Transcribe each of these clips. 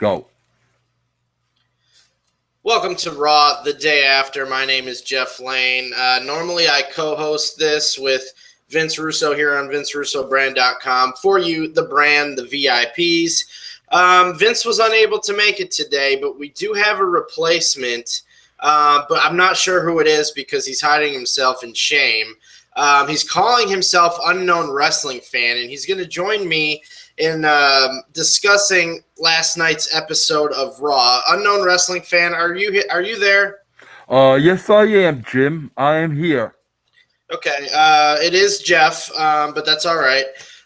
Go. Welcome to Raw the day after. My name is Jeff Lane. Normally I co-host this with Vince Russo here on VinceRussoBrand.com. For you, the brand, the VIPs. Vince was unable to make it today, but we do have a replacement. But I'm not sure who it is because he's hiding himself in shame. He's calling himself Unknown Wrestling Fan, and he's going to join me in discussing last night's episode of Raw. Unknown Wrestling Fan, are you there? Yes, I am, Jim. I am here. Okay, it is Jeff, but that's all right.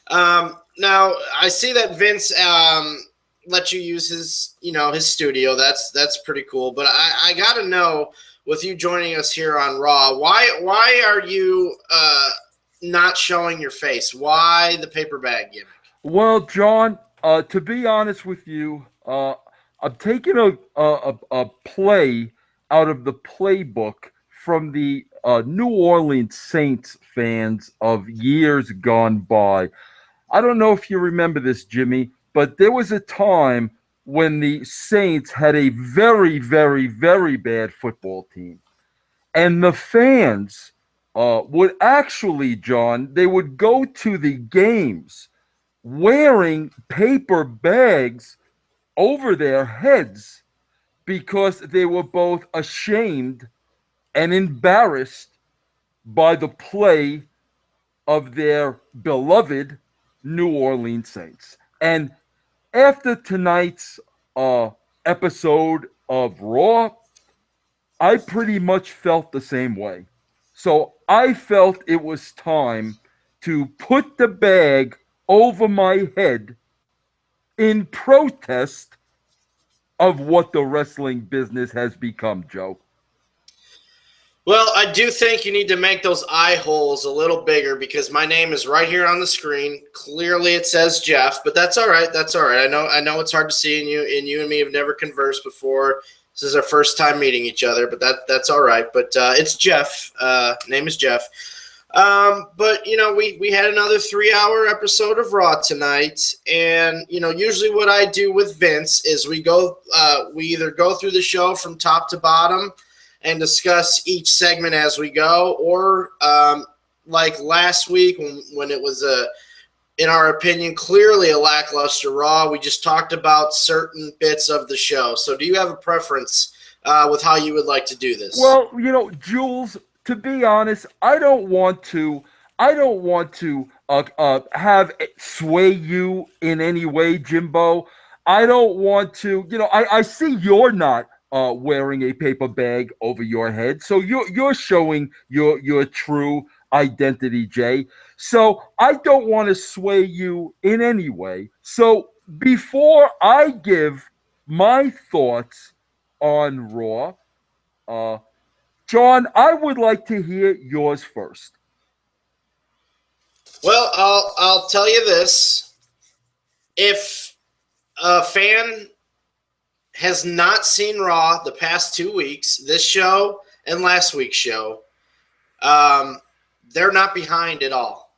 Now I see that Vince let you use his studio. That's pretty cool. But I got to know, with you joining us here on Raw, why are you not showing your face? Why the paper bag gimmick? Well, John, to be honest with you, I'm taking a play out of the playbook from the New Orleans Saints fans of years gone by. I don't know if you remember this, Jimmy, but there was a time when the Saints had a very, very, very bad football team. And the fans would actually, John, they would go to the games wearing paper bags over their heads because they were both ashamed and embarrassed by the play of their beloved New Orleans Saints. And after tonight's episode of Raw, I pretty much felt the same way. So I felt it was time to put the bag over my head in protest of what the wrestling business has become, Joe. Well, I do think you need to make those eye holes a little bigger because my name is right here on the screen. Clearly, it says Jeff, but that's all right. That's all right. I know it's hard to see, and you and me have never conversed before. This is our first time meeting each other, but that's all right. But it's Jeff. Name is Jeff. But we had another 3-hour episode of Raw tonight, and usually what I do with Vince is we either go through the show from top to bottom and discuss each segment as we go, or like last week when it was in our opinion, clearly a lackluster Raw, we just talked about certain bits of the show. So do you have a preference with how you would like to do this? Well, Jules, to be honest, I don't want to have it sway you in any way, Jimbo. I don't want to, I see you're not wearing a paper bag over your head, so you're showing your true identity, Jay. So I don't want to sway you in any way. So before I give my thoughts on Raw, John, I would like to hear yours first. Well, I'll tell you this: if a fan has not seen Raw the past 2 weeks, this show and last week's show, they're not behind at all.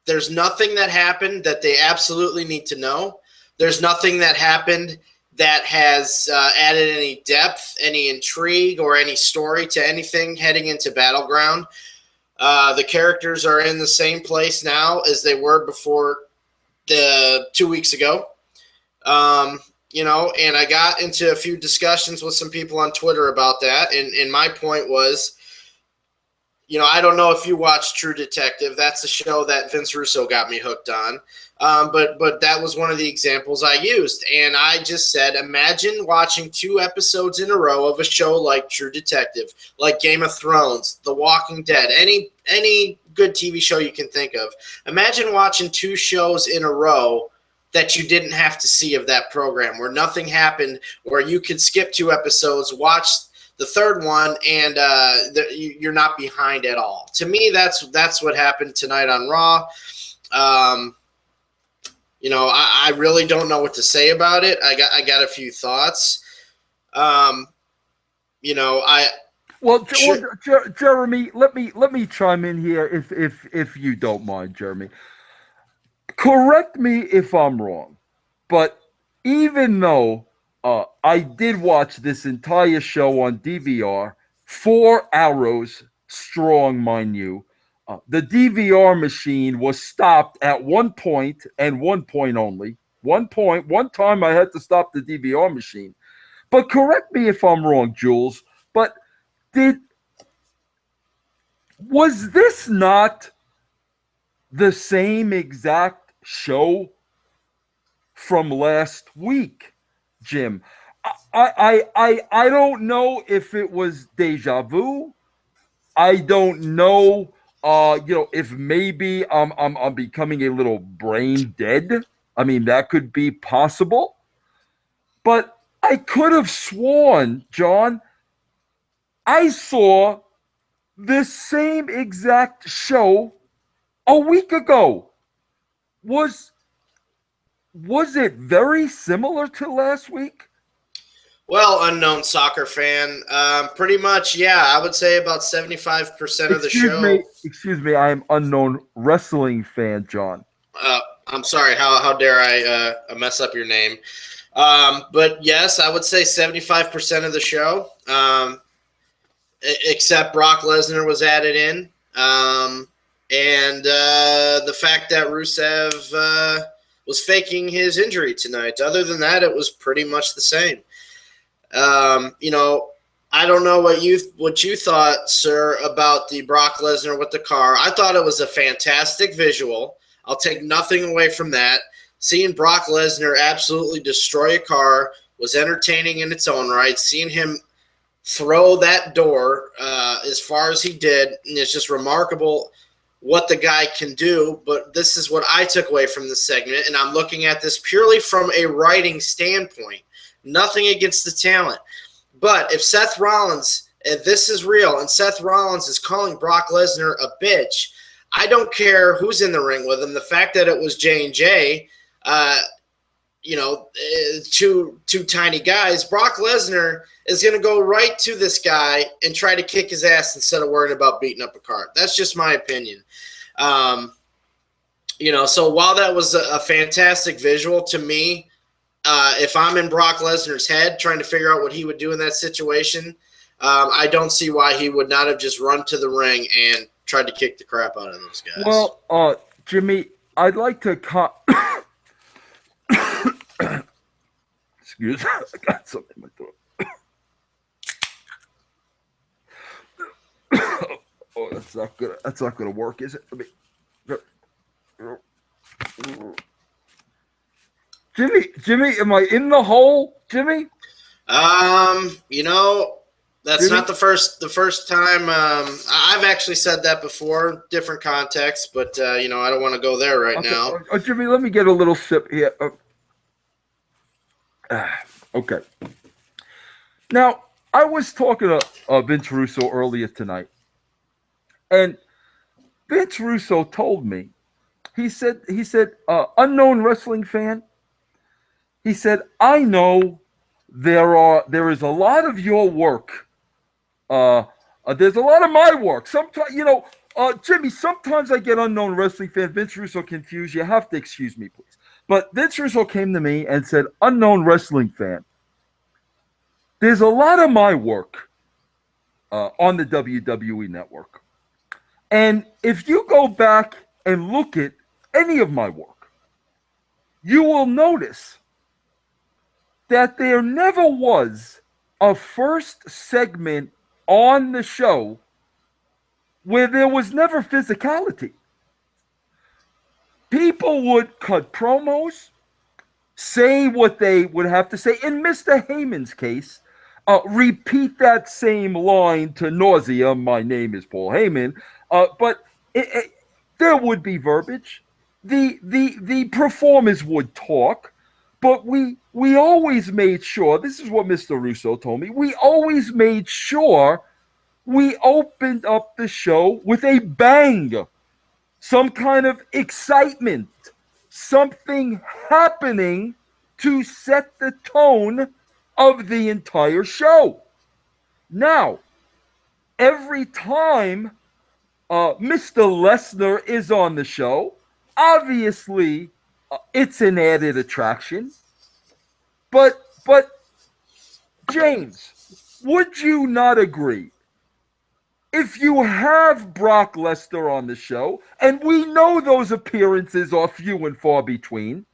There's nothing that happened that they absolutely need to know. There's nothing that happened that has added any depth, any intrigue, or any story to anything heading into Battleground. The characters are in the same place now as they were before the 2 weeks ago. And I got into a few discussions with some people on Twitter about that. And my point was, I don't know if you watched True Detective. That's the show that Vince Russo got me hooked on. But that was one of the examples I used. And I just said, imagine watching 2 episodes in a row of a show like True Detective, like Game of Thrones, The Walking Dead, any good TV show you can think of. Imagine watching 2 shows in a row that you didn't have to see of that program, where nothing happened, where you could skip 2 episodes, watch the third one, and you're not behind at all. To me, that's what happened tonight on Raw. I really don't know what to say about it. I got a few thoughts. Jeremy, let me chime in here if you don't mind, Jeremy. Correct me if I'm wrong, but even though I did watch this entire show on DVR, 4 hours strong, mind you. The DVR machine was stopped at one point and one point only. One time I had to stop the DVR machine. But correct me if I'm wrong, Jules. But did was this not the same exact show from last week, Jim? I don't know if it was deja vu. I don't know, if maybe I'm becoming a little brain dead. I mean, that could be possible. But I could have sworn, John, I saw this same exact show a week ago. Was it very similar to last week? Well, unknown soccer fan, pretty much, yeah. I would say about 75% of the show. Excuse me. I am unknown wrestling fan, John. I'm sorry. How dare I mess up your name? But yes, I would say 75% of the show, except Brock Lesnar was added in, and the fact that Rusev was faking his injury tonight. Other than that, it was pretty much the same. I don't know what you thought, sir, about the Brock Lesnar with the car. I thought it was a fantastic visual. I'll take nothing away from that. Seeing Brock Lesnar absolutely destroy a car was entertaining in its own right. Seeing him throw that door as far as he did, and it's just remarkable what the guy can do. But this is what I took away from this segment, and I'm looking at this purely from a writing standpoint. Nothing against the talent. But if Seth Rollins, if this is real, and Seth Rollins is calling Brock Lesnar a bitch, I don't care who's in the ring with him. The fact that it was J&J, two tiny guys, Brock Lesnar is going to go right to this guy and try to kick his ass instead of worrying about beating up a cart. That's just my opinion. So while that was a fantastic visual to me, if I'm in Brock Lesnar's head trying to figure out what he would do in that situation, I don't see why he would not have just run to the ring and tried to kick the crap out of those guys. Well, Jimmy, I'd like to excuse me, I got something in my throat. Oh, that's not good. That's not going to work, is it? Jimmy, am I in the hole, Jimmy? That's Jimmy? Not the first time. I've actually said that before, different context, but I don't want to go there right now. Jimmy, let me get a little sip here. Okay. Now, I was talking to Vince Russo earlier tonight, and Vince Russo told me, he said, unknown wrestling fan. He said, I know there is a lot of your work. There's a lot of my work. Sometimes, Jimmy, sometimes I get unknown wrestling fan. Vince Russo confused. You have to excuse me, please. But Vince Russo came to me and said, unknown wrestling fan, there's a lot of my work on the WWE network. And if you go back and look at any of my work, you will notice that there never was a first segment on the show where there was never physicality. People would cut promos, say what they would have to say. In Mr. Heyman's case, repeat that same line to nausea. My name is Paul Heyman. But there would be verbiage. The performers would talk. But we always made sure, this is what Mr. Russo told me, we always made sure we opened up the show with a bang, some kind of excitement, something happening to set the tone of the entire show. Now, every time Mr. Lesnar is on the show, obviously, it's an added attraction, but James, would you not agree? If you have Brock Lesnar on the show, and we know those appearances are few and far between,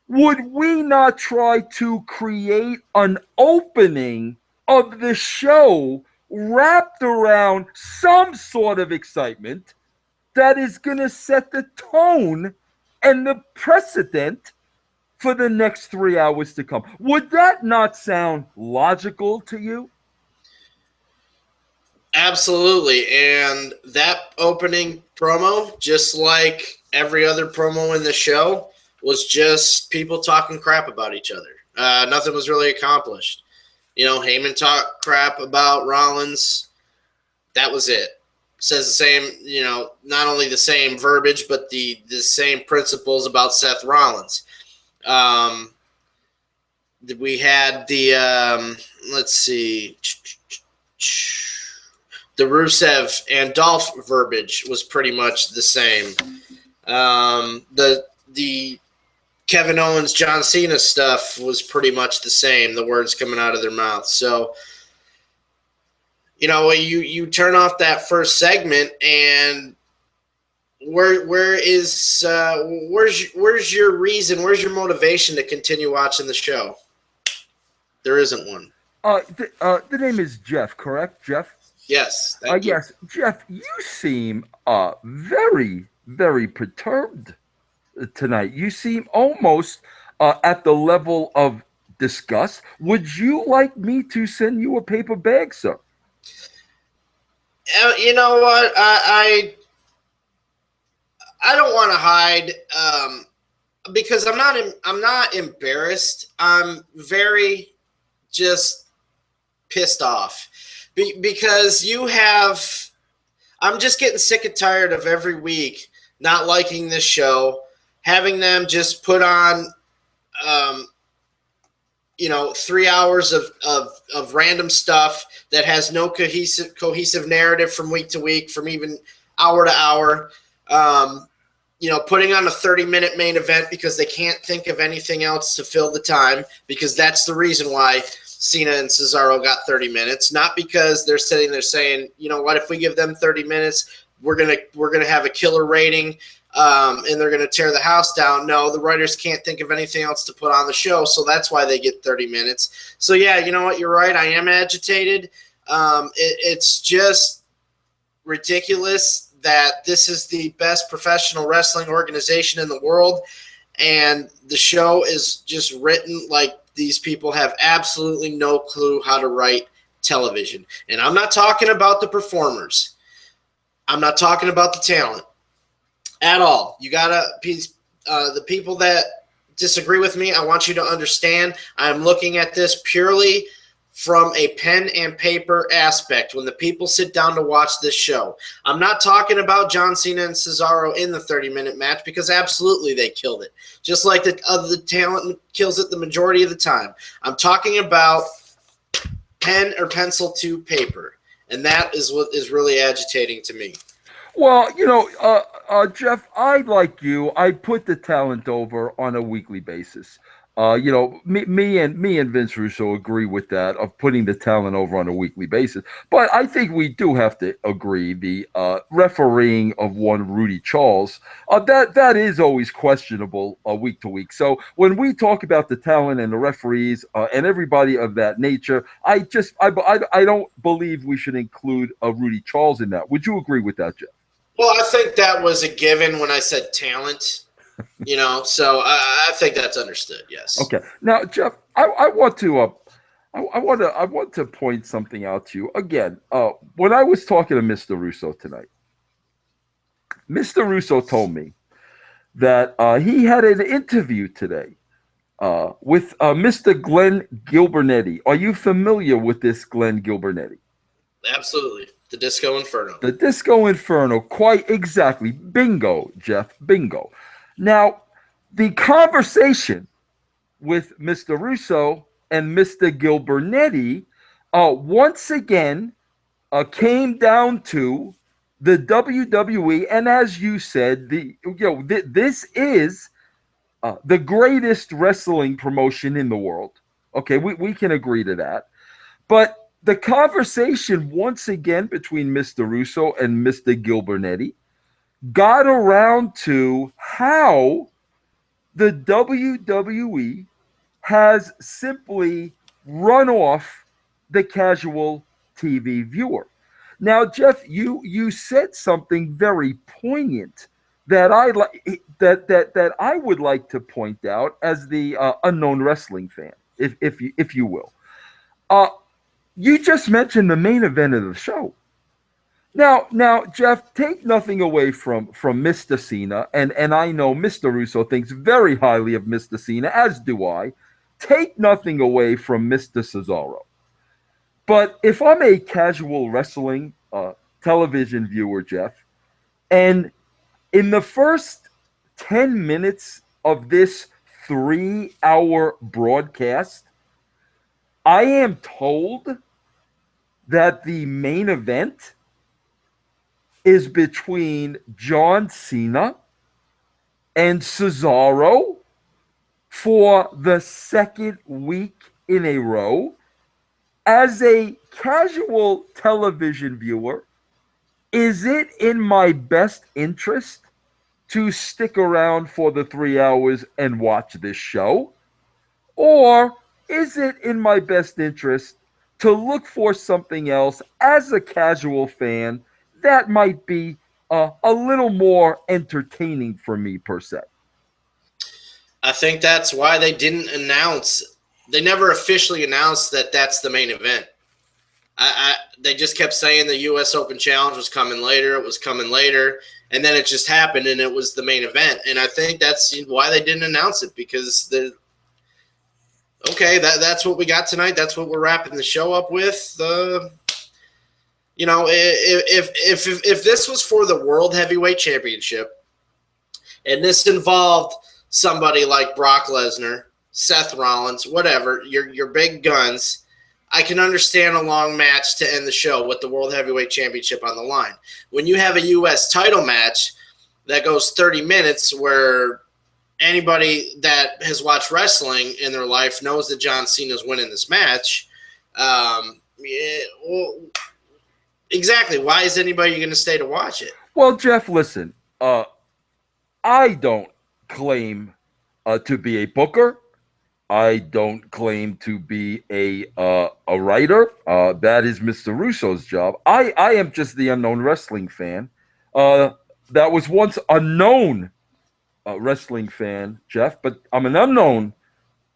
would we not try to create an opening of the show wrapped around some sort of excitement that is going to set the tone and the precedent for the next 3 hours to come? Would that not sound logical to you? Absolutely. And that opening promo, just like every other promo in the show, was just people talking crap about each other. Nothing was really accomplished. Heyman talked crap about Rollins. That was it. Says the same, not only the same verbiage, but the same principles about Seth Rollins. We had the, let's see, the Rusev and Dolph verbiage was pretty much the same. The Kevin Owens, John Cena stuff was pretty much the same, the words coming out of their mouth. So, you turn off that first segment, and where's your reason, where's your motivation to continue watching the show? There isn't one. The name is Jeff, correct? Jeff? Yes. Thank you. Yes, Jeff, you seem very, very perturbed tonight. You seem almost at the level of disgust. Would you like me to send you a paper bag, sir? You know what? I don't want to hide because I'm not embarrassed. I'm very just pissed off because I'm just getting sick and tired of every week not liking this show, having them just put on 3 hours of random stuff that has no cohesive narrative from week to week, from even hour to hour. Putting on a 30-minute main event because they can't think of anything else to fill the time, because that's the reason why Cena and Cesaro got 30 minutes, not because they're sitting there saying, you know what, if we give them 30 minutes, we're gonna have a killer rating, and they're gonna tear the house down. No, the writers can't think of anything else to put on the show, so that's why they get 30 minutes. So yeah, you know what, you're right, I am agitated. It's just ridiculous that this is the best professional wrestling organization in the world, and the show is just written like these people have absolutely no clue how to write television. And I'm not talking about the performers. I'm not talking about the talent at all. You gotta, the people that disagree with me, I want you to understand I'm looking at this purely from a pen and paper aspect when the people sit down to watch this show. I'm not talking about John Cena and Cesaro in the 30-minute match, because absolutely they killed it. Just like the talent kills it the majority of the time. I'm talking about pen or pencil to paper. And that is what is really agitating to me. Well, Jeff, like you, I put the talent over on a weekly basis. Me and Vince Russo agree with that, of putting the talent over on a weekly basis. But I think we do have to agree the refereeing of one Rudy Charles, that is always questionable week to week. So when we talk about the talent and the referees and everybody of that nature, I don't believe we should include Rudy Charles in that. Would you agree with that, Jeff? Well, I think that was a given when I said talent. So I think that's understood. Yes. Okay. Now, Jeff, I want to point something out to you again. When I was talking to Mr. Russo tonight, Mr. Russo told me that he had an interview today with Mr. Glenn Gilbernetti. Are you familiar with this Glenn Gilbernetti? Absolutely. The Disco Inferno. The Disco Inferno. Quite exactly. Bingo, Jeff. Bingo. Now, the conversation with Mr. Russo and Mr. Gilbernetti once again came down to the WWE, and as you said, this is the greatest wrestling promotion in the world. Okay, we can agree to that. But the conversation once again between Mr. Russo and Mr. Gilbernetti got around to how the WWE has simply run off the casual TV viewer. Now, Jeff, you said something very poignant that that I would like to point out as the unknown wrestling fan, if you will. Uh, you just mentioned the main event of the show. Now, Jeff, take nothing away from Mr. Cena, and I know Mr. Russo thinks very highly of Mr. Cena, as do I. Take nothing away from Mr. Cesaro. But if I'm a casual wrestling television viewer, Jeff, and in the first 10 minutes of this 3 hour broadcast, I am told that the main event is between John Cena and Cesaro for the second week in a row. As a casual television viewer, is it in my best interest to stick around for the 3 hours and watch this show? Or is it in my best interest to look for something else as a casual fan that might be a little more entertaining for me, per se? I think that's why they didn't announce. They never officially announced that that's the main event. They just kept saying the U.S. Open Challenge was coming later. It was coming later. And then it just happened, and it was the main event. And I think that's why they didn't announce it, because that's what we got tonight. That's what we're wrapping the show up with. You know, if this was for the World Heavyweight Championship, and this involved somebody like Brock Lesnar, Seth Rollins, whatever, your big guns, I can understand a long match to end the show with the World Heavyweight Championship on the line. When you have a U.S. title match that goes 30 minutes, where anybody that has watched wrestling in their life knows that John Cena's winning this match, exactly. Why is anybody going to stay to watch it? Well, Jeff, listen. I don't claim to be a booker. I don't claim to be a writer. That is Mr. Russo's job. I am just the unknown wrestling fan. That was once a known wrestling fan, Jeff, but I'm an unknown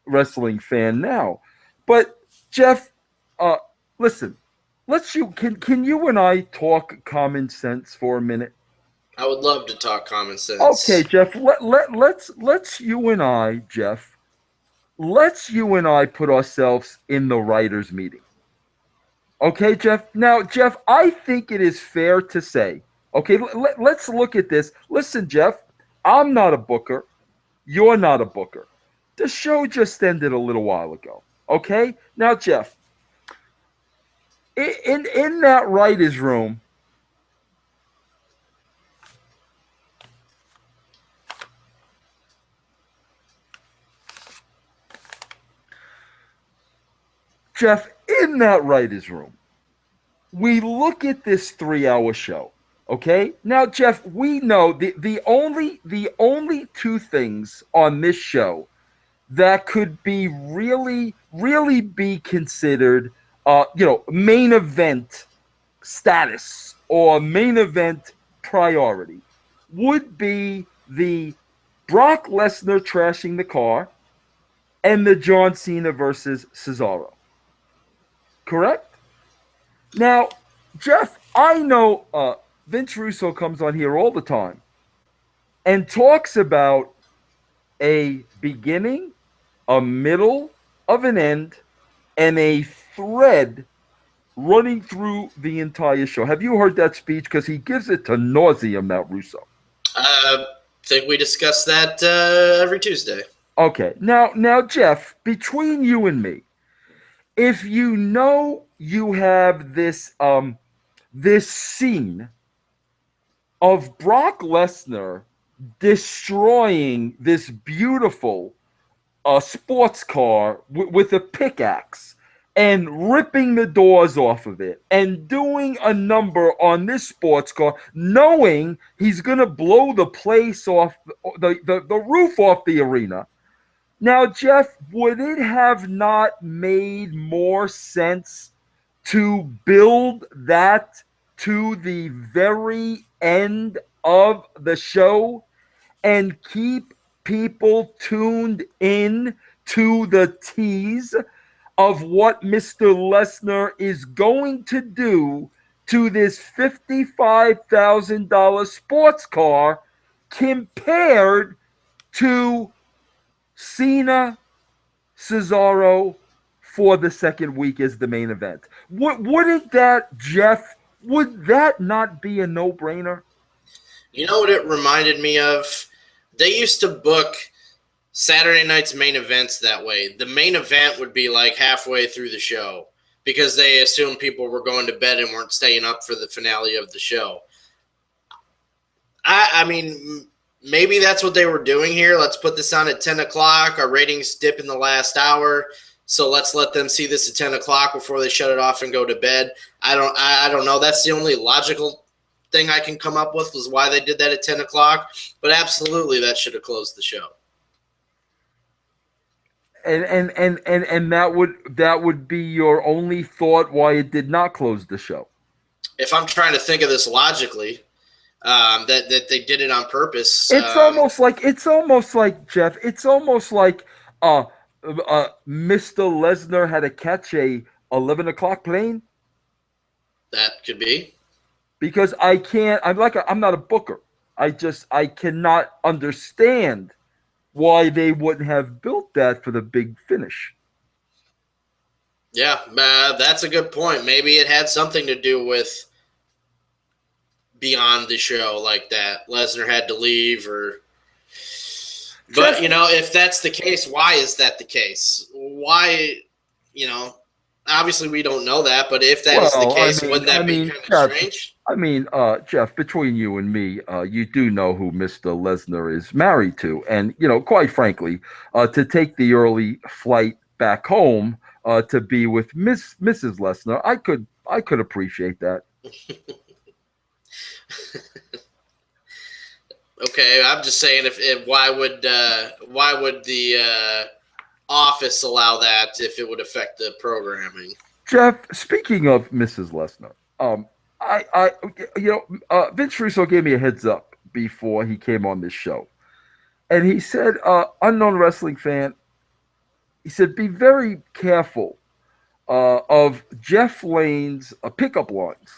wrestling fan now. But Jeff, listen. Can you and I talk common sense for a minute? I would love to talk common sense. Okay, Jeff. Let's you and I, Jeff. Let's you and I put ourselves in the writers' meeting. Okay, Jeff. Now, Jeff, I think it is fair to say. Okay, let's look at this. Listen, Jeff. I'm not a booker. You're not a booker. The show just ended a little while ago. Okay. Now, Jeff. In that writer's room, Jeff, in that writer's room, we look at this 3 hour show. Okay? Now, Jeff, we know the only two things on this show that could be really be considered main event status or main event priority would be the Brock Lesnar trashing the car and the John Cena versus Cesaro. Correct? Now, Jeff, I know Vince Russo comes on here all the time and talks about a beginning, a middle of an end, and a thread running through the entire show. Have you heard that speech? Because he gives it to nauseam, that Russo. I think we discuss that every Tuesday. Okay. Now, Jeff, between you and me, if you know you have this this scene of Brock Lesnar destroying this beautiful a sports car with a pickaxe and ripping the doors off of it and doing a number on this sports car, knowing he's going to blow the place off, the roof off the arena. Now, Jeff, would it have not made more sense to build that to the very end of the show and keep people tuned in to the tease of what Mr. Lesnar is going to do to this $55,000 sports car compared to Cena, Cesaro for the second week as the main event? Wouldn't that, Jeff, would that not be a no-brainer? You know what it reminded me of? They used to book Saturday night's main events that way. The main event would be like halfway through the show because they assumed people were going to bed and weren't staying up for the finale of the show. I mean, maybe that's what they were doing here. Let's put this on at 10 o'clock. Our ratings dip in the last hour, so let's let them see this at 10 o'clock before they shut it off and go to bed. I don't know. That's the only logical thing I can come up with was why they did that at 10 o'clock. But absolutely, that should have closed the show. And that would be your only thought why it did not close the show. If I'm trying to think of this logically, that they did it on purpose. It's almost like Jeff. It's almost like Mr. Lesnar had to catch a 11 o'clock plane. That could be. Because I can't. I'm not a booker. I cannot understand why they wouldn't have built that for the big finish. Yeah, that's a good point. Maybe it had something to do with beyond the show like that. Lesnar had to leave but, if that's the case, why is that the case? Why, obviously we don't know that, but if that is the case, wouldn't that be kind of strange? Jeff, between you and me, you do know who Mr. Lesnar is married to. And, quite frankly, to take the early flight back home to be with Mrs. Lesnar, I could appreciate that. Okay, I'm just saying if why would the office allow that if it would affect the programming? Jeff, speaking of Mrs. Lesnar, Vince Russo gave me a heads up before he came on this show. And he said, unknown wrestling fan, he said, be very careful of Jeff Lane's pickup lines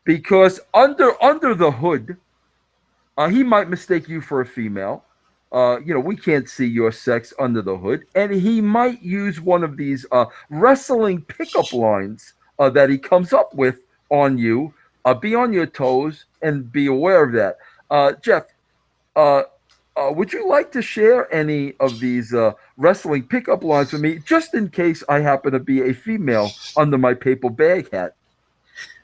because under the hood, he might mistake you for a female. We can't see your sex under the hood. And he might use one of these wrestling pickup lines that he comes up with on you. Be on your toes and be aware of that. Jeff, would you like to share any of these wrestling pickup lines with me, just in case I happen to be a female under my paper bag hat?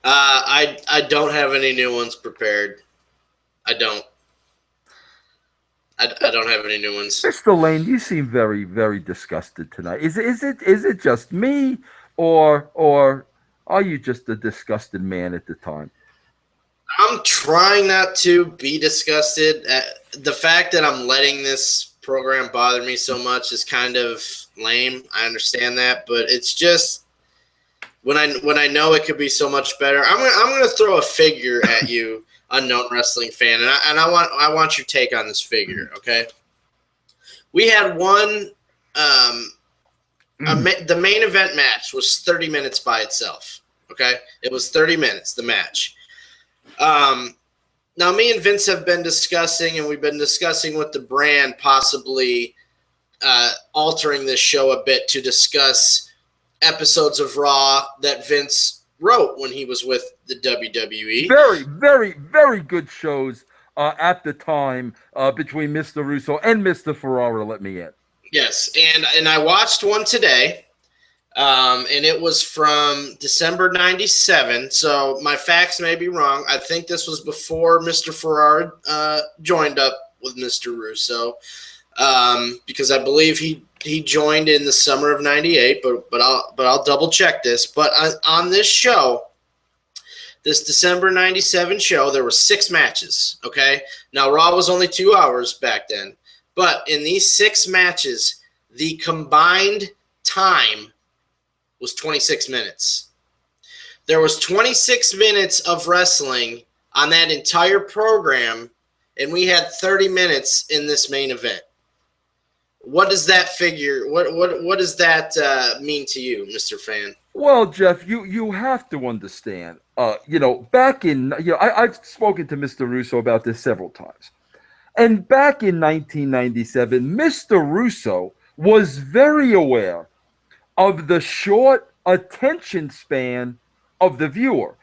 I don't have any new ones prepared. I don't have any new ones. Mr. Lane, you seem very, very disgusted tonight. Is it just me, or are you just a disgusted man at the time? I'm trying not to be disgusted. The fact that I'm letting this program bother me so much is kind of lame. I understand that, but it's just when I know it could be so much better. I'm gonna throw a figure at you, unknown wrestling fan, and I want your take on this figure. Okay, we had one. The main event match was 30 minutes by itself. Okay, it was 30 minutes. The match. Now, me and Vince have been discussing, and we've been discussing with the brand possibly altering this show a bit to discuss episodes of Raw that Vince wrote when he was with the WWE. Very, very, very good shows at the time between Mr. Russo and Mr. Ferrara, let me in. Yes, and I watched one today, and it was from December 97, so my facts may be wrong. I think this was before Mr. Ferrara joined up with Mr. Russo. because I believe he joined in the summer of '98. But I'll double check this. But on this show, this December '97 show, there were 6 matches. Okay, now Raw was only 2 hours back then, but in these 6 matches, the combined time was 26 minutes. There was 26 minutes of wrestling on that entire program, and we had 30 minutes in this main event. What does that figure? What does that mean to you, Mr. Fan? Well, Jeff, you have to understand. Back in I've spoken to Mr. Russo about this several times, and back in 1997, Mr. Russo was very aware of the short attention span of the viewer.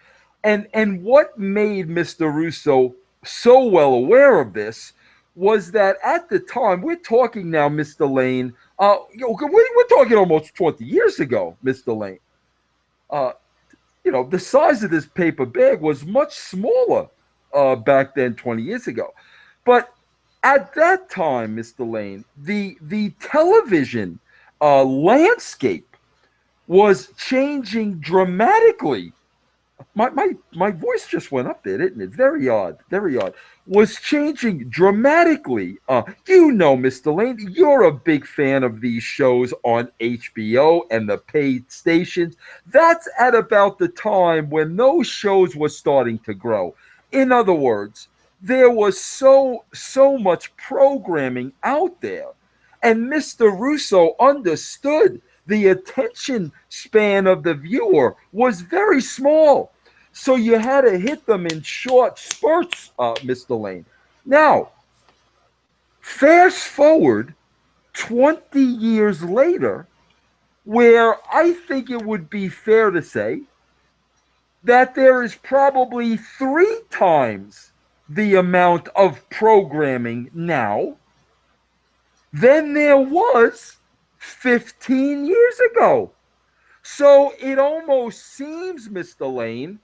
And what made Mr. Russo so well aware of this was that at the time, we're talking now, Mr. Lane, we're talking almost 20 years ago, Mr. Lane. The size of this paper bag was much smaller back then, 20 years ago. But at that time, Mr. Lane, the television landscape was changing dramatically. My voice just went up there, didn't it? Very odd, very odd. Was changing dramatically. Mr. Lane, you're a big fan of these shows on HBO and the paid stations. That's at about the time when those shows were starting to grow. In other words, there was so much programming out there, and Mr. Russo understood the attention span of the viewer was very small. So you had to hit them in short spurts, Mr. Lane. Now, fast forward 20 years later, where I think it would be fair to say that there is probably 3 times the amount of programming now than there was 15 years ago. So it almost seems, Mr. Lane,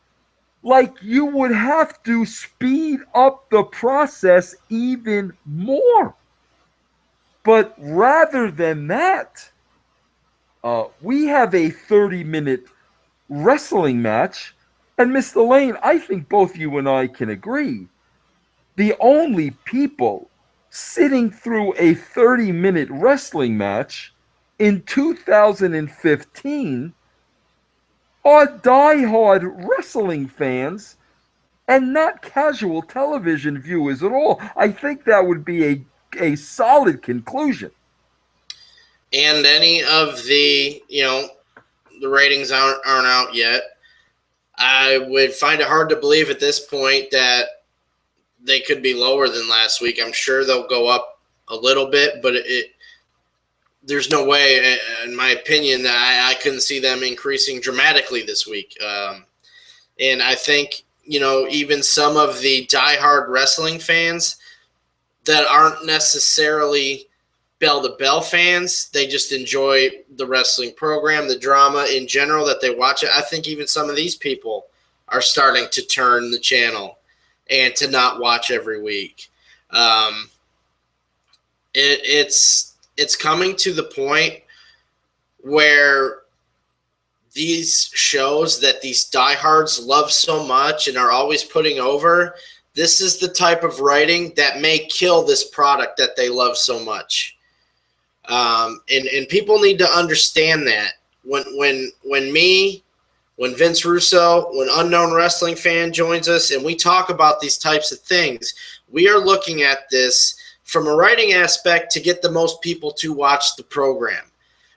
like you would have to speed up the process even more. But rather than that, we have a 30-minute wrestling match. And Mr. Lane, I think both you and I can agree, the only people sitting through a 30-minute wrestling match in 2015 are diehard wrestling fans and not casual television viewers at all. I think that would be a solid conclusion. And any of the ratings aren't out yet. I would find it hard to believe at this point that they could be lower than last week. I'm sure they'll go up a little bit, but there's no way, in my opinion, that I couldn't see them increasing dramatically this week. And I think, even some of the diehard wrestling fans that aren't necessarily bell to bell fans, they just enjoy the wrestling program, the drama in general, that they watch it. I think even some of these people are starting to turn the channel and to not watch every week. It's coming to the point where these shows that these diehards love so much and are always putting over, this is the type of writing that may kill this product that they love so much. And people need to understand that when Vince Russo, when Unknown Wrestling Fan joins us and we talk about these types of things, we are looking at this from a writing aspect to get the most people to watch the program.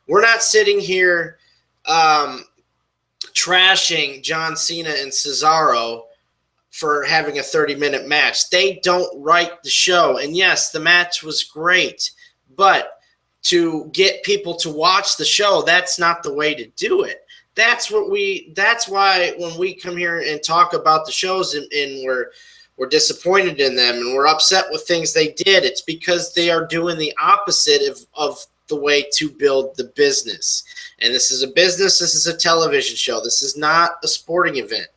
We're not sitting here trashing John Cena and Cesaro for having a 30-minute match. They don't write the show. And yes, the match was great, but to get people to watch the show, that's not the way to do it. That's why when we come here and talk about the shows and we're disappointed in them and we're upset with things they did, it's because they are doing the opposite of the way to build the business. And this is a business, this is a television show. This is not a sporting event.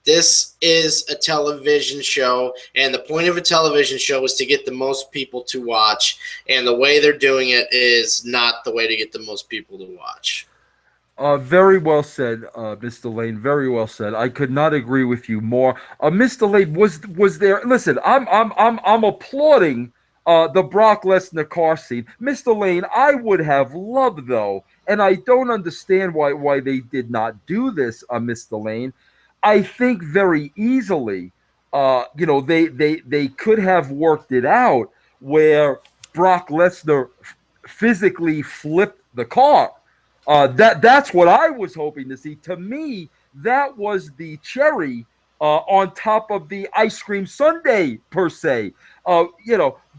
This is a television show, and the point of a television show is to get the most people to watch, and the way they're doing it is not the way to get the most people to watch. Very well said, Mr. Lane. Very well said. I could not agree with you more. Mr. Lane, was there? Listen, I'm applauding the Brock Lesnar car scene. Mr. Lane, I would have loved though, and I don't understand why they did not do this, Mr. Lane. I think very easily, they could have worked it out where Brock Lesnar physically flipped the car. That's what I was hoping to see. To me, that was the cherry on top of the ice cream sundae per se.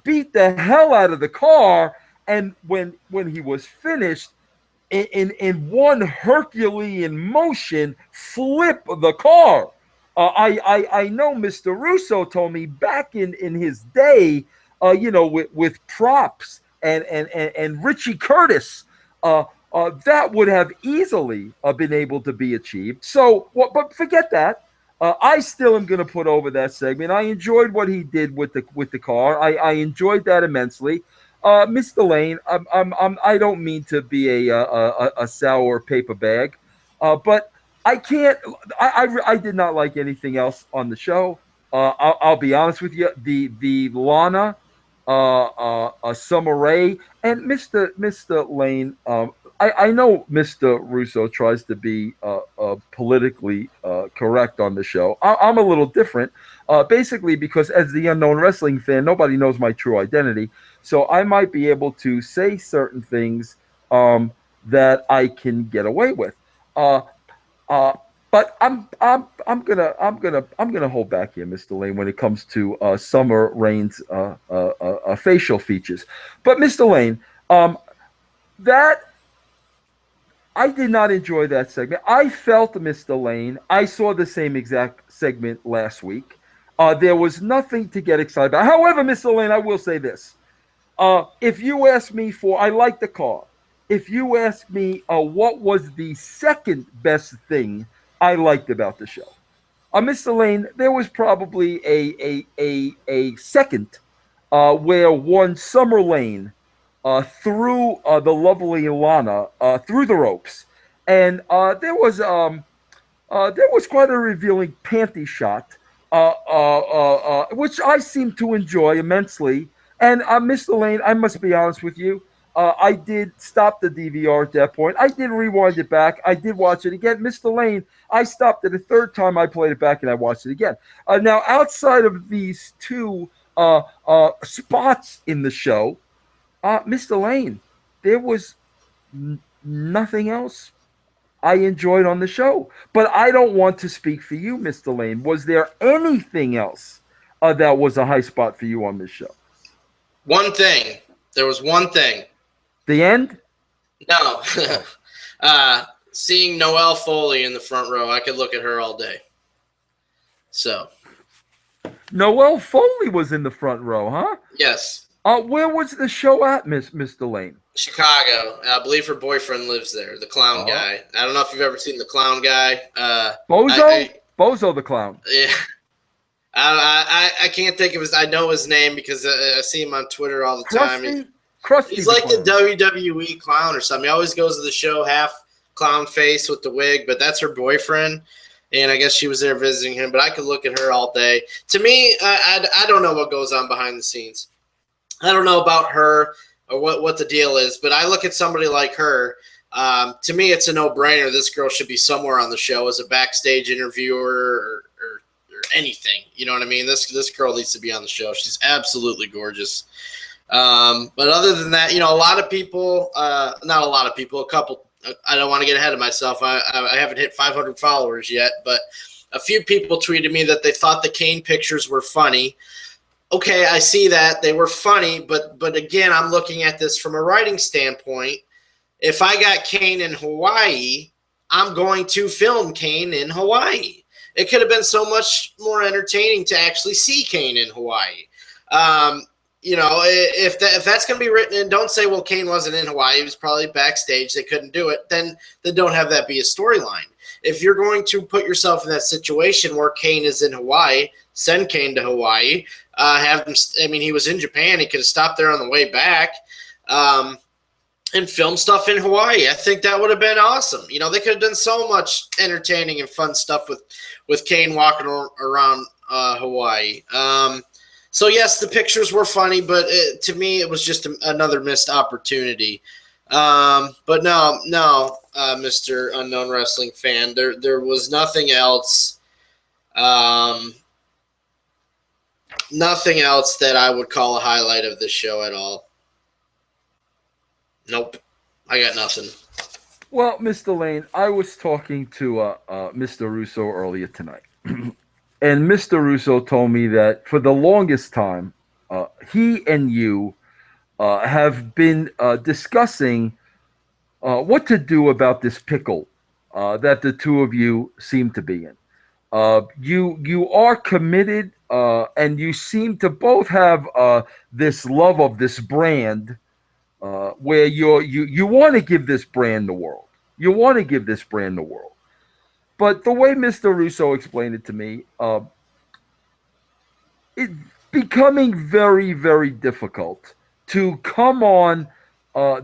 Beat the hell out of the car, and when he was finished, in one Herculean motion, flip the car. I know Mr. Russo told me back in his day, with props and Richie Curtis. That would have easily been able to be achieved. So, but forget that. I still am going to put over that segment. I enjoyed what he did with the car. I enjoyed that immensely. Mr. Lane, I don't mean to be a sour paper bag, but I can't. I did not like anything else on the show. I'll be honest with you. The Lana, Summer Rae, and Mr. Lane. I know Mr. Russo tries to be politically correct on the show. I'm a little different, basically because as the unknown wrestling fan, nobody knows my true identity. So I might be able to say certain things that I can get away with. Uh, but I'm gonna hold back here, Mr. Lane, when it comes to Summer Rain's facial features. But Mr. Lane, that I did not enjoy that segment. I felt Mr. Lane. I saw the same exact segment last week. There was nothing to get excited about. However, Mr. Lane, I will say this. If you ask me I like the car. If you ask me what was the second best thing I liked about the show, Mr. Lane, there was probably a second where one Summer Lane threw the lovely Lana through the ropes, and there was quite a revealing panty shot, which I seem to enjoy immensely. And Mr. Lane, I must be honest with you. I did stop the DVR at that point. I did rewind it back. I did watch it again. Mr. Lane, I stopped it a third time. I played it back and I watched it again. Now, outside of these two spots in the show, Mr. Lane, there was nothing else I enjoyed on the show. But I don't want to speak for you, Mr. Lane. Was there anything else that was a high spot for you on this show? One thing. There was one thing. The end? No. Seeing Noelle Foley in the front row, I could look at her all day. So. Noelle Foley was in the front row, huh? Yes. Where was the show at, Mr. Lane? Chicago. I believe her boyfriend lives there, the clown guy. I don't know if you've ever seen the clown guy. Bozo? Bozo the clown. Yeah. I can't think of his. I know his name because I see him on Twitter all the time. Krusty He's like the WWE clown or something. He always goes to the show half clown face with the wig, but that's her boyfriend. And I guess she was there visiting him. But I could look at her all day. To me, I don't know what goes on behind the scenes. I don't know about her or what the deal is. But I look at somebody like her. To me, it's a no-brainer. This girl should be somewhere on the show as a backstage interviewer or anything. You know what I mean? This girl needs to be on the show. She's absolutely gorgeous. But other than that, a lot of people, not a lot of people, a couple, I don't want to get ahead of myself. I haven't hit 500 followers yet, but a few people tweeted me that they thought the Kane pictures were funny. Okay, I see that they were funny, but again, I'm looking at this from a writing standpoint. If I got Kane in Hawaii, I'm going to film Kane in Hawaii. It could have been so much more entertaining to actually see Kane in Hawaii. If that's going to be written in, don't say, well, Kane wasn't in Hawaii. He was probably backstage. They couldn't do it. Then don't have that be a storyline. if you're going to put yourself in that situation where Kane is in Hawaii, send Kane to Hawaii. Have him. I mean, he was in Japan. He could have stopped there on the way back. And film stuff in Hawaii. I think that would have been awesome. You know, they could have done so much entertaining and fun stuff with Kane walking around Hawaii. So, yes, the pictures were funny, but to me it was just another missed opportunity. But no, Mr. Unknown Wrestling Fan, there was nothing else. Nothing else that I would call a highlight of the show at all. Nope. I got nothing. Well, Mr. Lane, I was talking to Mr. Russo earlier tonight. And Mr. Russo told me that for the longest time, he and you have been discussing what to do about this pickle that the two of you seem to be in. You are committed, and you seem to both have this love of this brand. Where you want to give this brand the world. You want to give this brand the world. But the way Mr. Russo explained it to me, it's becoming very, very difficult to come on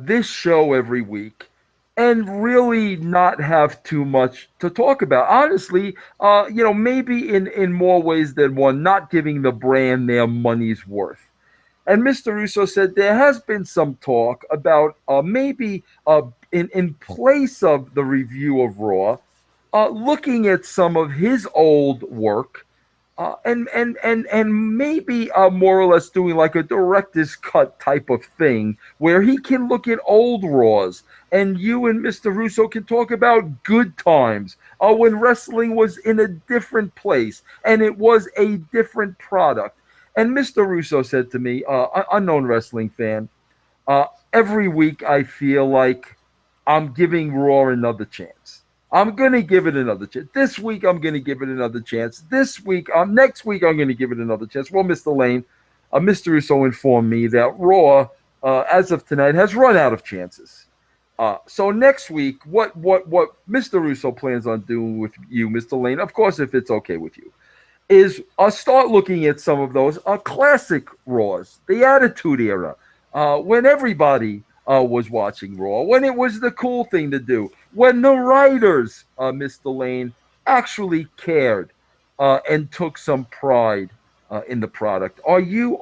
this show every week and really not have too much to talk about. Honestly, maybe in more ways than one, not giving the brand their money's worth. And Mr. Russo said there has been some talk about maybe in place of the review of Raw, looking at some of his old work and maybe more or less doing like a director's cut type of thing where he can look at old Raws and you and Mr. Russo can talk about good times when wrestling was in a different place and it was a different product. And Mr. Russo said to me, Unknown Wrestling Fan, every week I feel like I'm giving Raw another chance. I'm going to give it another chance. This week I'm going to give it another chance. Next week I'm going to give it another chance. Well, Mr. Lane, Mr. Russo informed me that Raw, as of tonight, has run out of chances. So next week, what Mr. Russo plans on doing with you, Mr. Lane, of course, if it's okay with you, is start looking at some of those classic Raws, the Attitude Era, when everybody was watching Raw, when it was the cool thing to do, when the writers, Mr. Lane, actually cared and took some pride in the product. Are you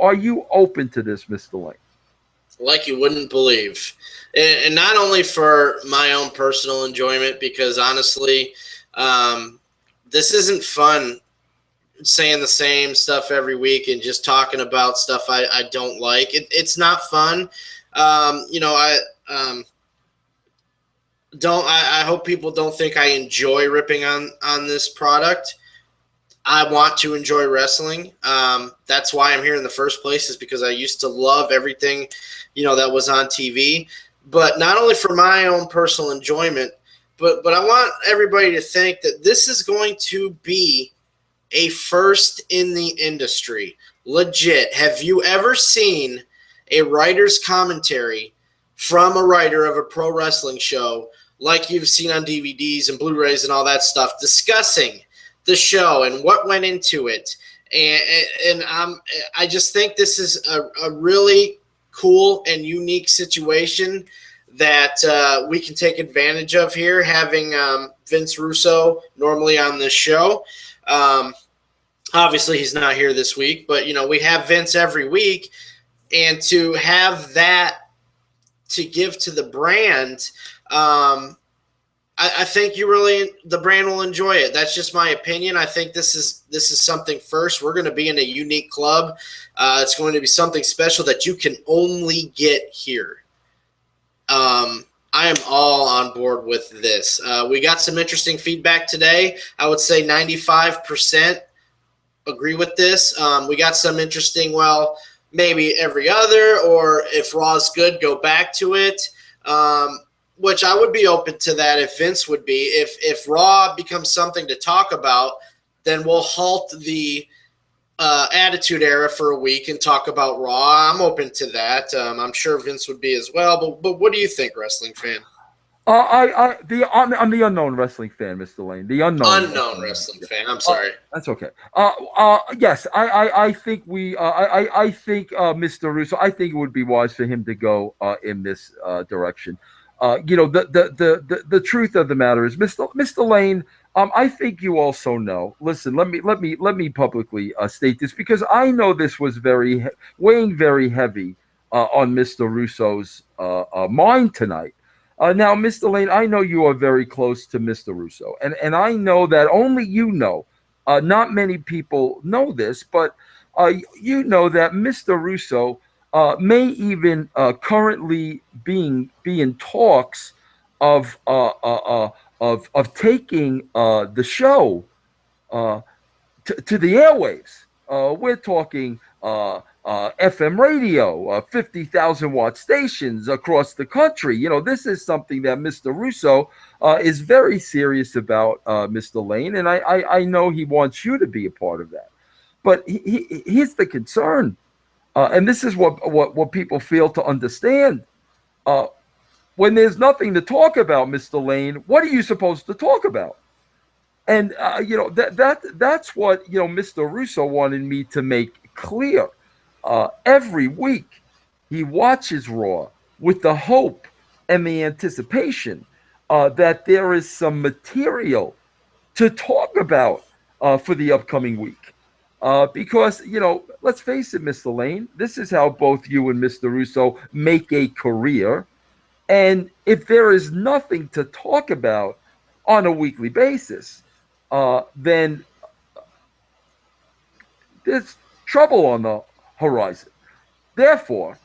open to this, Mr. Lane? Like you wouldn't believe. And not only for my own personal enjoyment, because honestly, this isn't fun saying the same stuff every week and just talking about stuff I don't like. It's not fun. I hope people don't think I enjoy ripping on this product. I want to enjoy wrestling. That's why I'm here in the first place, is because I used to love everything, that was on TV. But not only for my own personal enjoyment, but I want everybody to think that this is going to be a first in the industry. Legit. Have you ever seen a writer's commentary from a writer of a pro wrestling show like you've seen on DVDs and Blu-rays and all that stuff, discussing the show and what went into it? And I just think this is a really cool and unique situation that we can take advantage of here, having Vince Russo normally on this show. Obviously, he's not here this week, but, we have Vince every week. And to have that to give to the brand, I think the brand will enjoy it. That's just my opinion. I think this is something first. We're going to be in a unique club. It's going to be something special that you can only get here. I am all on board with this. We got some interesting feedback today. I would say 95% agree with this. We got some interesting, maybe every other, or if Raw's good, go back to it, which I would be open to that if Vince would be. If Raw becomes something to talk about, then we'll halt the Attitude Era for a week and talk about Raw. I'm open to that. I'm sure Vince would be as well. But what do you think, Wrestling Fan? I'm the unknown wrestling fan, Mr. Lane. The Unknown wrestling fan. I'm sorry. That's okay. Yes, I think I think Mr. Russo. I think it would be wise for him to go in this direction. The truth of the matter is, Mr. Lane. I think you also know. Listen, let me publicly state this because I know this was weighing very heavy on Mr. Russo's mind tonight. Now, Mr. Lane, I know you are very close to Mr. Russo, and I know that only you know. Not many people know this, but you know that Mr. Russo may even currently be in talks of taking the show to the airwaves. We're talking FM radio, 50,000-watt stations across the country. This is something that Mr. Russo is very serious about, Mr. Lane, and I know he wants you to be a part of that. But here's the concern, and this is what people fail to understand. When there's nothing to talk about, Mr. Lane, what are you supposed to talk about? And that's what Mr. Russo wanted me to make clear. Every week, he watches Raw with the hope and the anticipation that there is some material to talk about for the upcoming week. Because, let's face it, Mr. Lane, this is how both you and Mr. Russo make a career. And if there is nothing to talk about on a weekly basis, then there's trouble on the horizon. Therefore,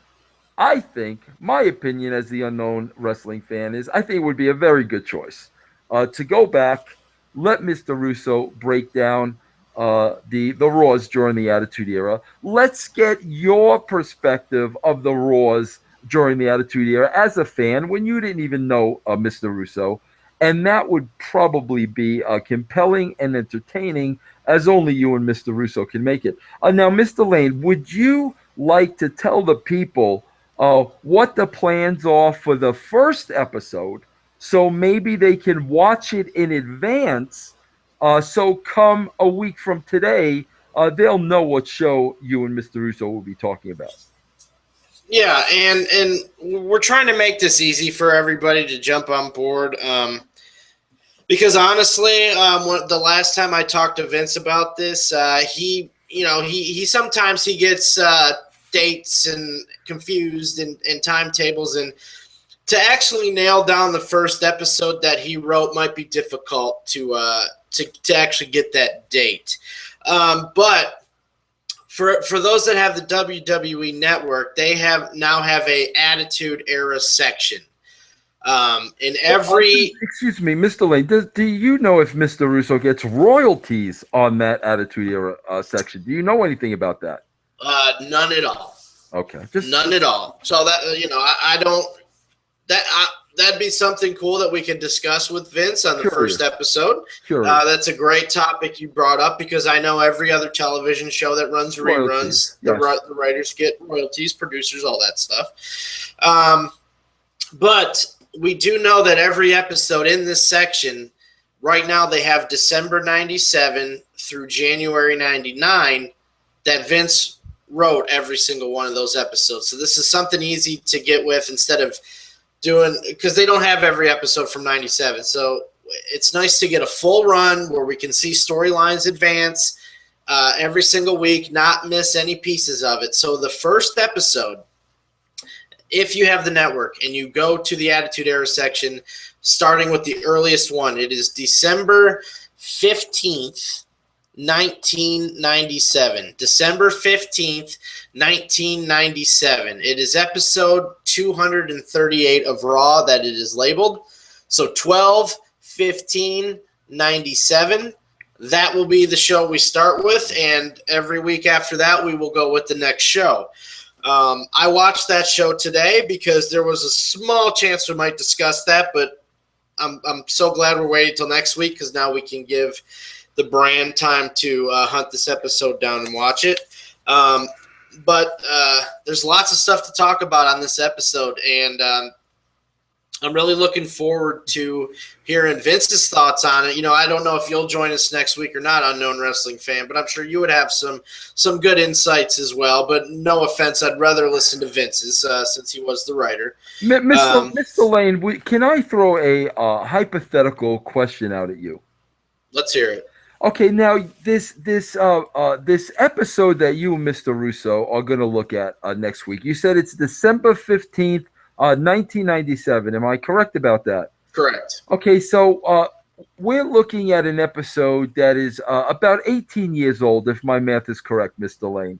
I think my opinion as the unknown wrestling fan is I think it would be a very good choice to go back, let Mr. Russo break down the Raws during the Attitude Era. Let's get your perspective of the Raws during the Attitude Era as a fan when you didn't even know Mr. Russo. And that would probably be compelling and entertaining as only you and Mr. Russo can make it. Now, Mr. Lane, would you like to tell the people what the plans are for the first episode so maybe they can watch it in advance so come a week from today, they'll know what show you and Mr. Russo will be talking about? Yeah, and we're trying to make this easy for everybody to jump on board. Because honestly, the last time I talked to Vince about this, he sometimes he gets dates and confused and timetables, and to actually nail down the first episode that he wrote might be difficult to actually get that date. But for those that have the WWE Network, they now have a Attitude Era section. In every excuse me, Mr. Lane, do you know if Mr. Russo gets royalties on that Attitude Era section? Do you know anything about that? None at all. Okay, none at all. So that I don't. That'd be something cool that we could discuss with Vince on the first episode. Sure. That's a great topic you brought up because I know every other television show that runs reruns, the writers get royalties, producers, all that stuff. But we do know that every episode in this section, right now they have December 97 through January 99 that Vince wrote every single one of those episodes. So this is something easy to get with instead of doing, because they don't have every episode from 97. So it's nice to get a full run where we can see storylines advance every single week, not miss any pieces of it. So the first episode, if you have the network and you go to the Attitude Era section, starting with the earliest one, it is December 15th, 1997. December 15th, 1997. It is episode 238 of Raw that it is labeled. So 12/15/97. That will be the show we start with, and every week after that, we will go with the next show. I watched that show today because there was a small chance we might discuss that, but I'm so glad we're waiting till next week because now we can give the brand time to hunt this episode down and watch it. But there's lots of stuff to talk about on this episode, and I'm really looking forward to hearing Vince's thoughts on it. I don't know if you'll join us next week or not, Unknown Wrestling Fan, but I'm sure you would have some good insights as well. But no offense, I'd rather listen to Vince's since he was the writer. Mr. Lane, can I throw a hypothetical question out at you? Let's hear it. Okay, now this episode that you and Mr. Russo are going to look at next week. You said it's December 15th, 1997. Am I correct about that? Correct. Okay, so we're looking at an episode that is about 18 years old, if my math is correct, Mr. Lane.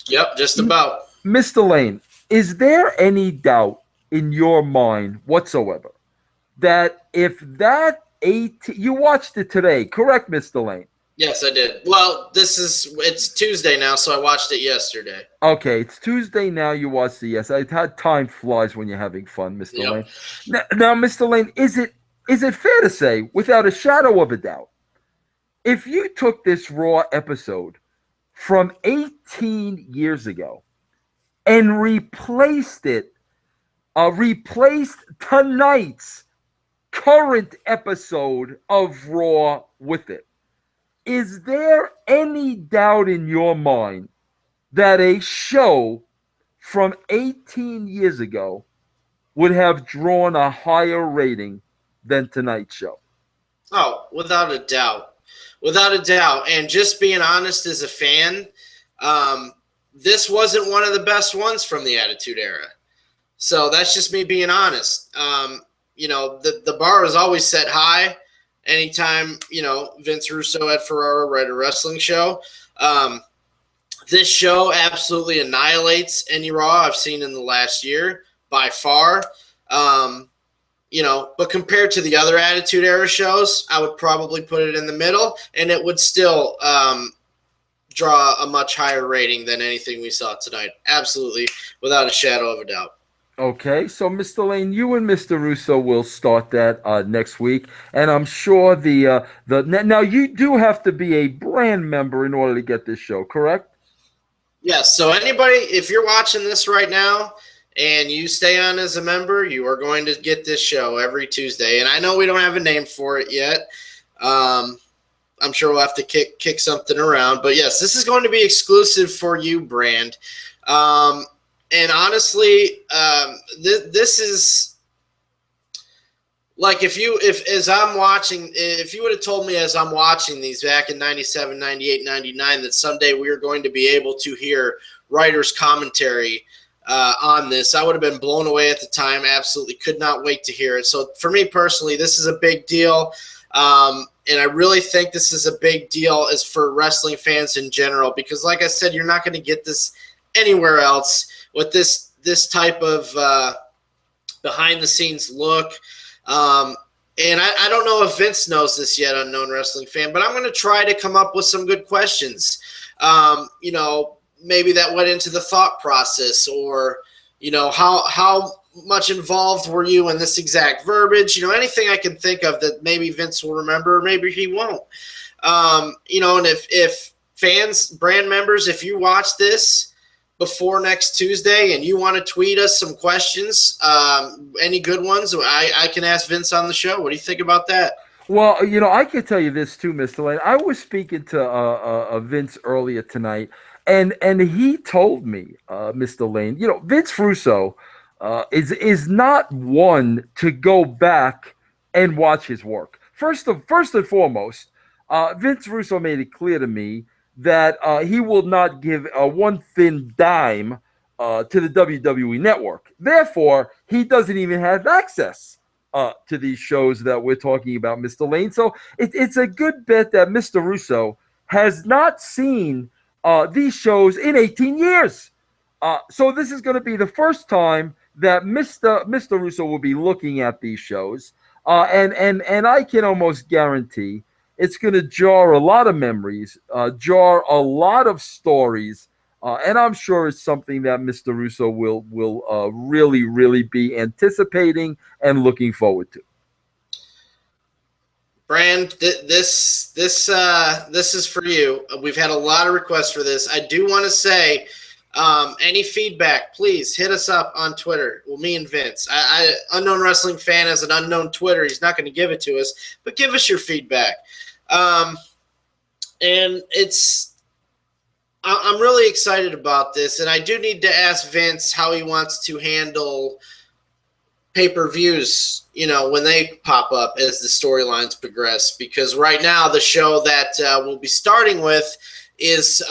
Yep, just about. Mr. Lane, is there any doubt in your mind whatsoever that if that 18, you watched it today, correct, Mr. Lane? Yes, I did. Well, it's Tuesday now, so I watched it yesterday. Okay, it's Tuesday now. You watched it. Yes, time flies when you're having fun, Mr. Yep. Lane. Now, Mr. Lane, is it fair to say, without a shadow of a doubt, if you took this Raw episode from 18 years ago and replaced tonight's current episode of Raw with it, is there any doubt in your mind that a show from 18 years ago would have drawn a higher rating than tonight's show? Oh, without a doubt. Without a doubt. And just being honest as a fan, this wasn't one of the best ones from the Attitude Era. So that's just me being honest. The bar is always set high. Anytime, Vince Russo at Ferrara write a wrestling show. This show absolutely annihilates any Raw I've seen in the last year by far. But compared to the other Attitude Era shows, I would probably put it in the middle, and it would still draw a much higher rating than anything we saw tonight. Absolutely, without a shadow of a doubt. Okay, so Mr. Lane, you and Mr. Russo will start that next week, and I'm sure now you do have to be a brand member in order to get this show, correct? Yes. So anybody, if you're watching this right now and you stay on as a member, you are going to get this show every Tuesday. And I know we don't have a name for it yet. I'm sure we'll have to kick something around, but yes, this is going to be exclusive for you, brand. And honestly, this is like if you would have told me as I'm watching these back in 97, 98, 99, that someday we are going to be able to hear writers' commentary on this, I would have been blown away at the time. Absolutely could not wait to hear it. So for me personally, this is a big deal. And I really think this is a big deal as for wrestling fans in general, because like I said, you're not going to get this anywhere else with this type of behind the scenes look. And I don't know if Vince knows this yet, Unknown Wrestling Fan, but I'm going to try to come up with some good questions. Maybe that went into the thought process, or, how much involved were you in this exact verbiage? Anything I can think of that maybe Vince will remember, or maybe he won't. And if fans, brand members, if you watch this before next Tuesday and you want to tweet us some questions, any good ones, I can ask Vince on the show. What do you think about that? Well, I can tell you this too, Mr. Lane. I was speaking to Vince earlier tonight, and he told me, Mr. Lane, Vince Russo is not one to go back and watch his work. First and foremost, Vince Russo made it clear to me that he will not give one thin dime to the WWE Network. Therefore, he doesn't even have access to these shows that we're talking about, Mr. Lane. So it's a good bet that Mr. Russo has not seen these shows in 18 years. So this is going to be the first time that Mr. Russo will be looking at these shows. And I can almost guarantee it's going to jar a lot of memories, jar a lot of stories, and I'm sure it's something that Mr. Russo will really, really be anticipating and looking forward to. Brand, this is for you. We've had a lot of requests for this. I do want to say, Any feedback, please hit us up on Twitter. Well, me and Vince. Unknown Wrestling Fan has an unknown Twitter. He's not going to give it to us, but give us your feedback. And I'm really excited about this, and I do need to ask Vince how he wants to handle pay-per-views, when they pop up as the storylines progress, because right now the show that we'll be starting with is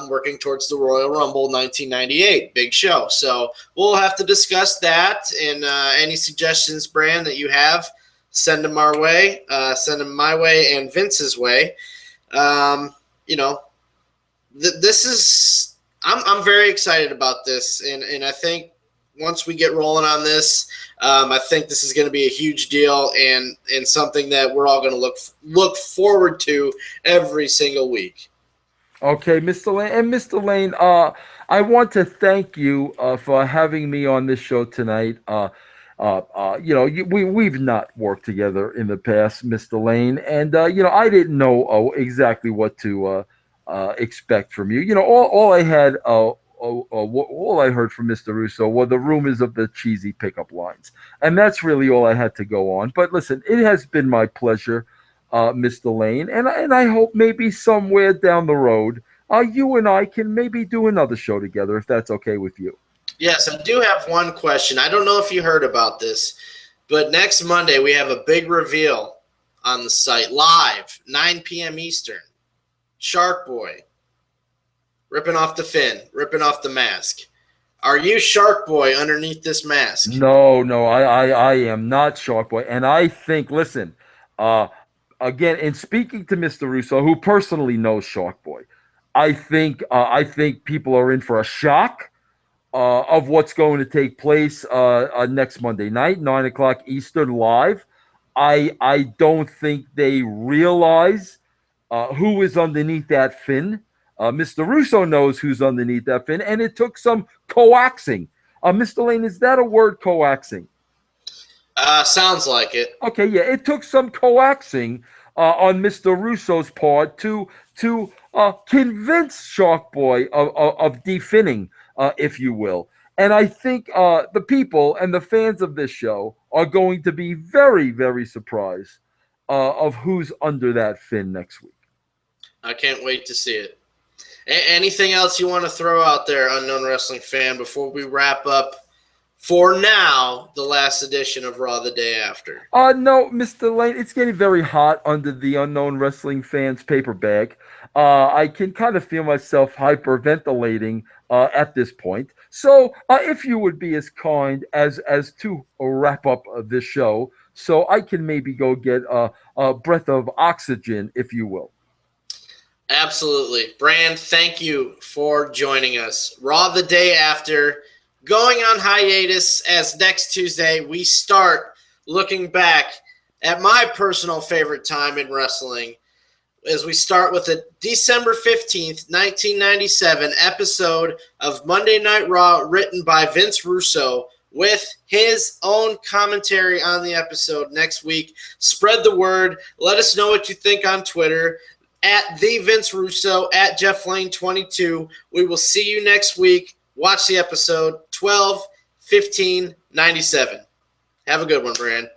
working towards the Royal Rumble 1998, big show. So we'll have to discuss that, and any suggestions, Bran, that you have, send them our way, send them my way and Vince's way. This is I'm very excited about this, and I think once we get rolling on this, I think this is going to be a huge deal and something that we're all going to look forward to every single week. Okay, Mr. Lane. And Mr. Lane, I want to thank you for having me on this show tonight. We've not worked together in the past, Mr. Lane, and I didn't know exactly what to expect from you. All I had, all I heard from Mr. Russo were the rumors of the cheesy pickup lines, and that's really all I had to go on. But listen, it has been my pleasure, Mr. Lane, and I hope maybe somewhere down the road, you and I can maybe do another show together, if that's okay with you. Yes, I do have one question. I don't know if you heard about this, but next Monday we have a big reveal on the site, live, 9 p.m. Eastern. Shark Boy, ripping off the fin, ripping off the mask. Are you Shark Boy underneath this mask? No, I am not Shark Boy, and I think, listen, again, in speaking to Mr. Russo, who personally knows Shark Boy, I think people are in for a shock of what's going to take place next Monday night, 9 o'clock Eastern, live. I don't think they realize who is underneath that fin. Mr. Russo knows who's underneath that fin, and it took some coaxing. Mr. Lane, is that a word, coaxing? Sounds like it. Okay, yeah, it took some coaxing on Mr. Russo's part to convince Shark Boy of definning, if you will. And I think the people and the fans of this show are going to be very, very surprised of who's under that fin next week. I can't wait to see it. Anything else you want to throw out there, Unknown Wrestling Fan, before we wrap up, for now, the last edition of Raw the Day After? No, Mr. Lane, it's getting very hot under the Unknown Wrestling Fan's paper bag. I can kind of feel myself hyperventilating at this point. So if you would be as kind as to wrap up this show, so I can maybe go get a breath of oxygen, if you will. Absolutely. Brand, thank you for joining us. Raw the Day After, going on hiatus, as next Tuesday we start looking back at my personal favorite time in wrestling, as we start with the December 15th, 1997 episode of Monday Night Raw, written by Vince Russo, with his own commentary on the episode next week. Spread the word. Let us know what you think on Twitter, at the Vince Russo, at Jeff Lane 22. We will see you next week. Watch the episode 12/15/97. Have a good one, Brand.